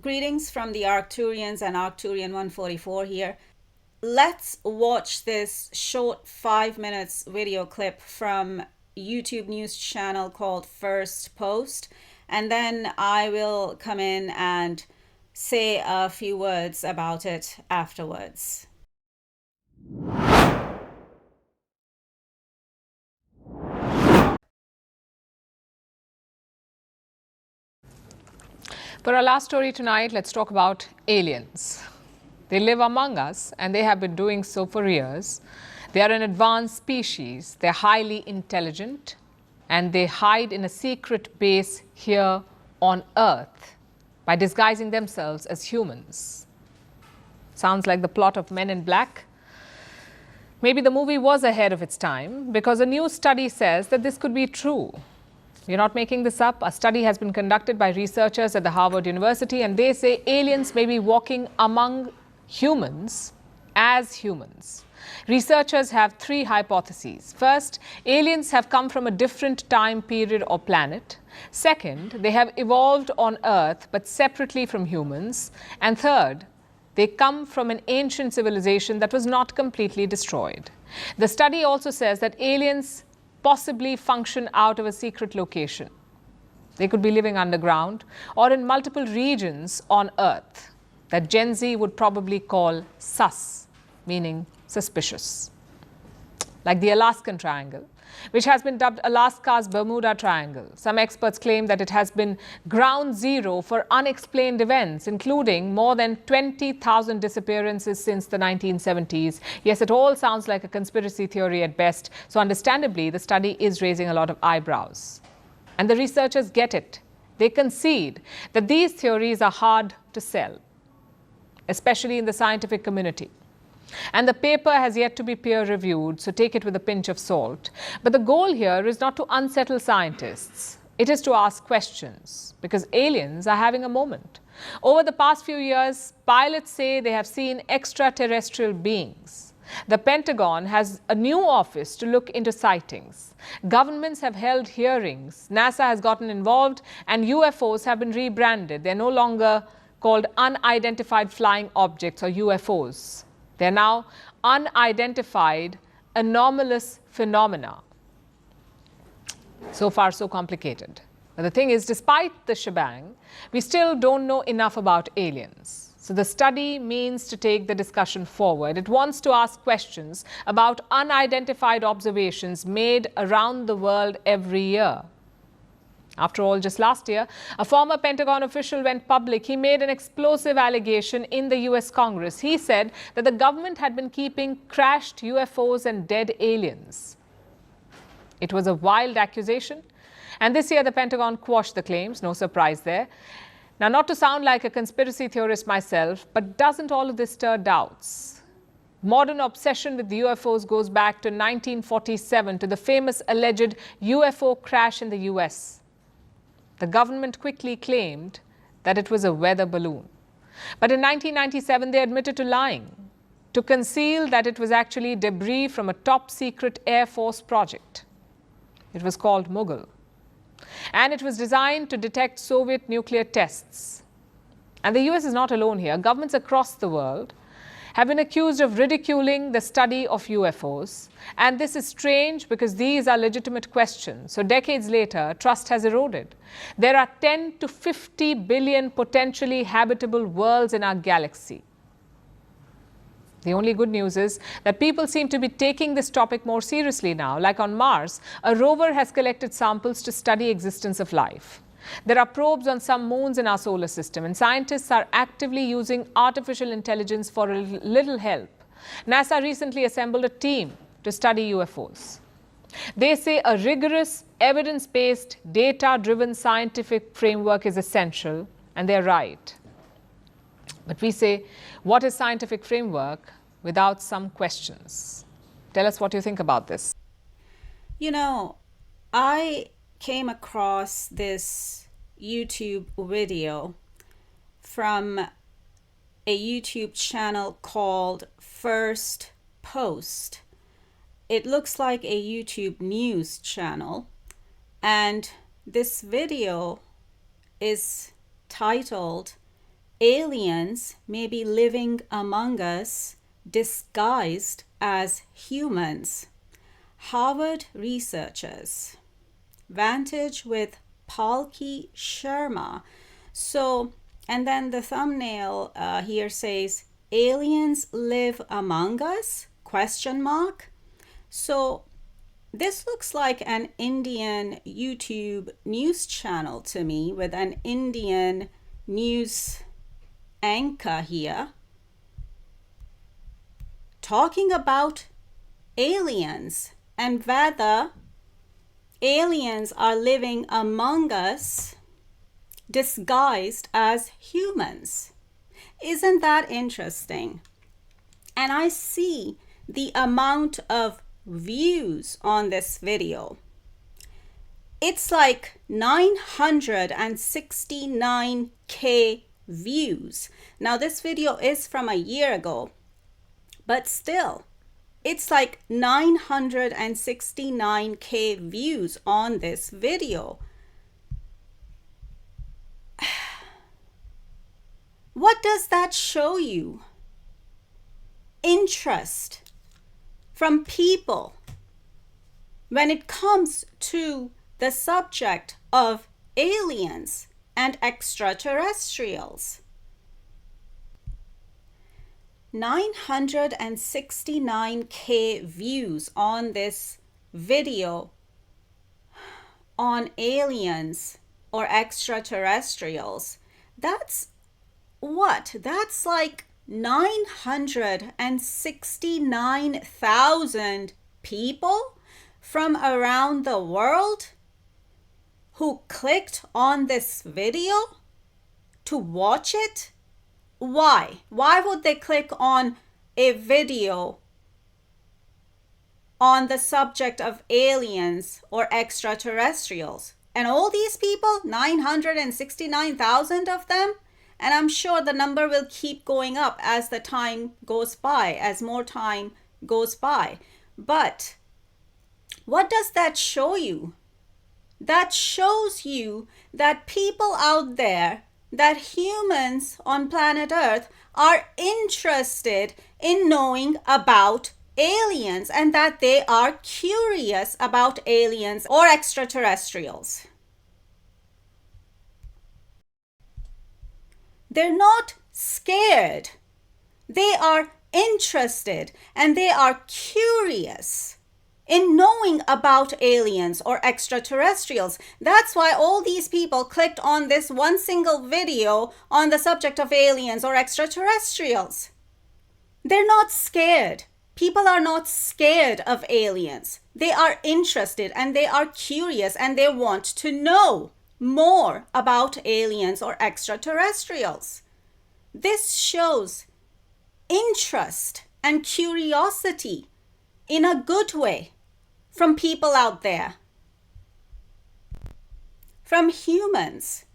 Greetings from the Arcturians and Arcturian 144 here. Let's watch this short 5 minutes video clip from YouTube news channel called First Post, and then I will come in and say a few words about it afterwards. For our last story tonight, let's talk about aliens. They live among us and they have been doing so for years. They are an advanced species, they're highly intelligent, and they hide in a secret base here on Earth by disguising themselves as humans. Sounds like the plot of Men in Black. Maybe the movie was ahead of its time because a new study says that this could be true. We're not making this up. A study has been conducted by researchers at the Harvard University, and they say aliens may be walking among humans as humans. Researchers have three hypotheses. First, aliens have come from a different time period or planet. Second, they have evolved on Earth but separately from humans. And third, they come from an ancient civilization that was not completely destroyed. The study also says that aliens possibly function out of a secret location. They could be living underground or in multiple regions on Earth that Gen Z would probably call sus, meaning suspicious. Like the Alaskan Triangle, which has been dubbed Alaska's Bermuda Triangle. Some experts claim that it has been ground zero for unexplained events, including more than 20,000 disappearances since the 1970s. Yes, it all sounds like a conspiracy theory at best, so understandably, the study is raising a lot of eyebrows. And the researchers get it. They concede that these theories are hard to sell, especially in the scientific community. And the paper has yet to be peer-reviewed, so take it with a pinch of salt. But the goal here is not to unsettle scientists. It is to ask questions, because aliens are having a moment. Over the past few years, pilots say they have seen extraterrestrial beings. The Pentagon has a new office to look into sightings. Governments have held hearings. NASA has gotten involved, and UFOs have been rebranded. They're no longer called unidentified flying objects or UFOs. They're now unidentified anomalous phenomena. So far, so complicated. But the thing is, despite the shebang, we still don't know enough about aliens. So the study means to take the discussion forward. It wants to ask questions about unidentified observations made around the world every year. After all, just last year, a former Pentagon official went public. He made an explosive allegation in the US Congress. He said that the government had been keeping crashed UFOs and dead aliens. It was a wild accusation. And this year, the Pentagon quashed the claims. No surprise there. Now, not to sound like a conspiracy theorist myself, but doesn't all of this stir doubts? Modern obsession with UFOs goes back to 1947, to the famous alleged UFO crash in the US. The government quickly claimed that it was a weather balloon. But in 1997, they admitted to lying, to conceal that it was actually debris from a top-secret Air Force project. It was called Mughal. And it was designed to detect Soviet nuclear tests. And the US is not alone here. Governments across the world have been accused of ridiculing the study of UFOs. And this is strange because these are legitimate questions. So decades later, trust has eroded. There are 10 to 50 billion potentially habitable worlds in our galaxy. The only good news is that people seem to be taking this topic more seriously now. Like on Mars, a rover has collected samples to study existence of life. There are probes on some moons in our solar system, and scientists are actively using artificial intelligence for a little help. NASA recently assembled a team to study UFOs. They say a rigorous, evidence-based, data-driven scientific framework is essential, and they're right. But we say, what is scientific framework without some questions? Tell us what you think about this. You know, I came across this YouTube video from a YouTube channel called First Post. It looks like a YouTube news channel, and this video is titled aliens may be living among us disguised as humans. Harvard researchers. Vantage with Palki Sharma. So, and then the thumbnail here says, aliens live among us? Question mark. So this looks like an Indian YouTube news channel to me, with an Indian news anchor here talking about aliens and whether aliens are living among us disguised as humans. Isn't that interesting? And I see the amount of views on this video. It's like 969k views. Now this video is from a year ago, but still, it's like 969k views on this video. What does that show you? Interest from people when it comes to the subject of aliens and extraterrestrials. 969k views on this video on aliens or extraterrestrials. That's what? That's like 969,000 people from around the world who clicked on this video to watch it. Why? Why would they click on a video on the subject of aliens or extraterrestrials? And all these people, 969,000 of them, and I'm sure the number will keep going up as the time goes by, as more time goes by. But what does that show you? That shows you that people out there, that humans on planet Earth are interested in knowing about aliens, and that they are curious about aliens or extraterrestrials. They're not scared. They are interested and they are curious in knowing about aliens or extraterrestrials. That's why all these people clicked on this one single video on the subject of aliens or extraterrestrials. They're not scared. People are not scared of aliens. They are interested and they are curious and they want to know more about aliens or extraterrestrials. This shows interest and curiosity in a good way from people out there, from humans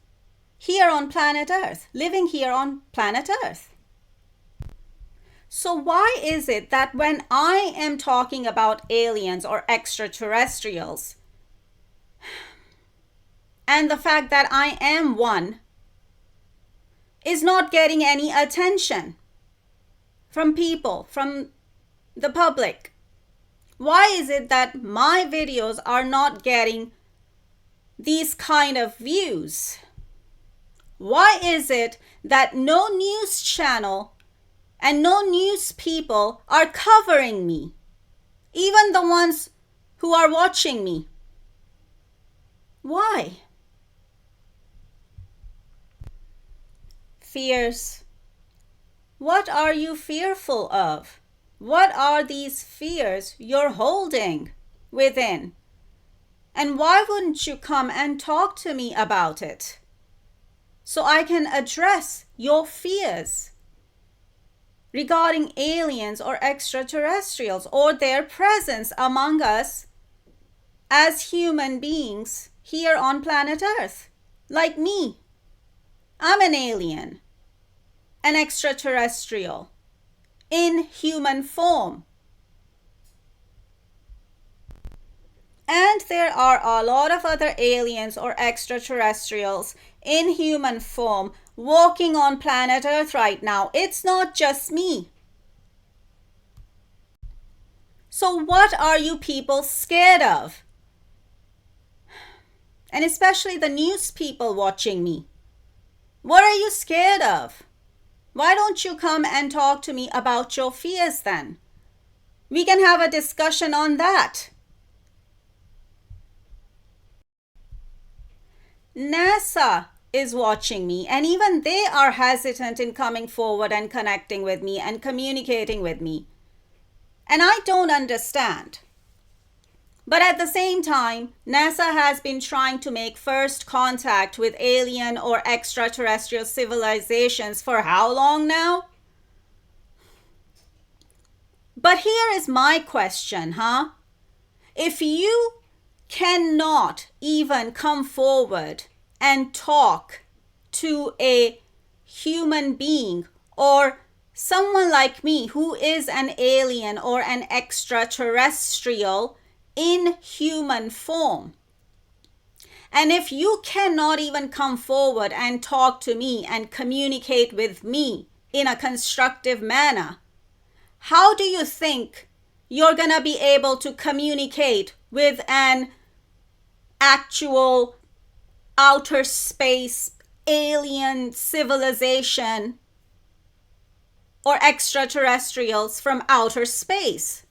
here on planet Earth, living here on planet Earth. So why is it that when I am talking about aliens or extraterrestrials, and the fact that I am one, is not getting any attention from people, from the public? Why is it that my videos are not getting these kind of views? Why is it that no news channel and no news people are covering me? Even the ones who are watching me. Why? Fears. What are you fearful of? What are these fears you're holding within? And why wouldn't you come and talk to me about it so I can address your fears regarding aliens or extraterrestrials or their presence among us as human beings here on planet Earth? Like me, I'm an alien, an extraterrestrial in human form. And there are a lot of other aliens or extraterrestrials in human form walking on planet Earth right now. It's not just me. So what are you people scared of? And especially the news people watching me. What are you scared of? Why don't you come and talk to me about your fears then? We can have a discussion on that. NASA is watching me, and even they are hesitant in coming forward and connecting with me and communicating with me. And I don't understand. But at the same time, NASA has been trying to make first contact with alien or extraterrestrial civilizations for how long now? But here is my question, If you cannot even come forward and talk to a human being or someone like me who is an alien or an extraterrestrial in human form, and if you cannot even come forward and talk to me and communicate with me in a constructive manner, how do you think you're going to be able to communicate with an actual outer space alien civilization or extraterrestrials from outer space?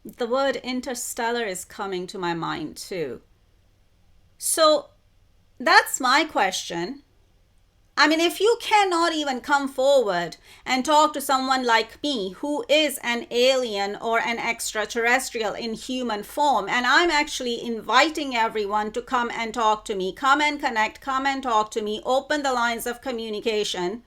The word interstellar is coming to my mind too. So that's my question. I mean, if you cannot even come forward and talk to someone like me who is an alien or an extraterrestrial in human form, and I'm actually inviting everyone to come and talk to me, come and connect, come and talk to me, open the lines of communication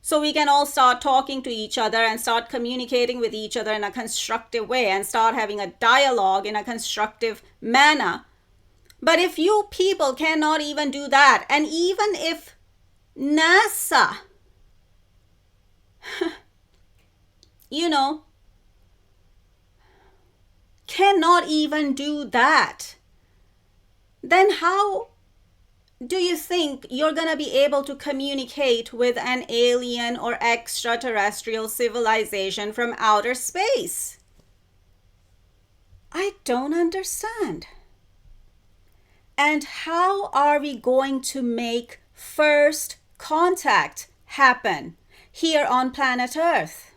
so we can all start talking to each other and start communicating with each other in a constructive way and start having a dialogue in a constructive manner. But if you people cannot even do that, and even if NASA, cannot even do that, then how do you think you're going to be able to communicate with an alien or extraterrestrial civilization from outer space? I don't understand. And how are we going to make first contact happen here on planet Earth?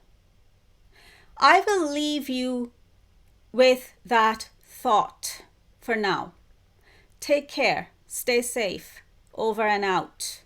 I will leave you with that thought for now. Take care. Stay safe. Over and out.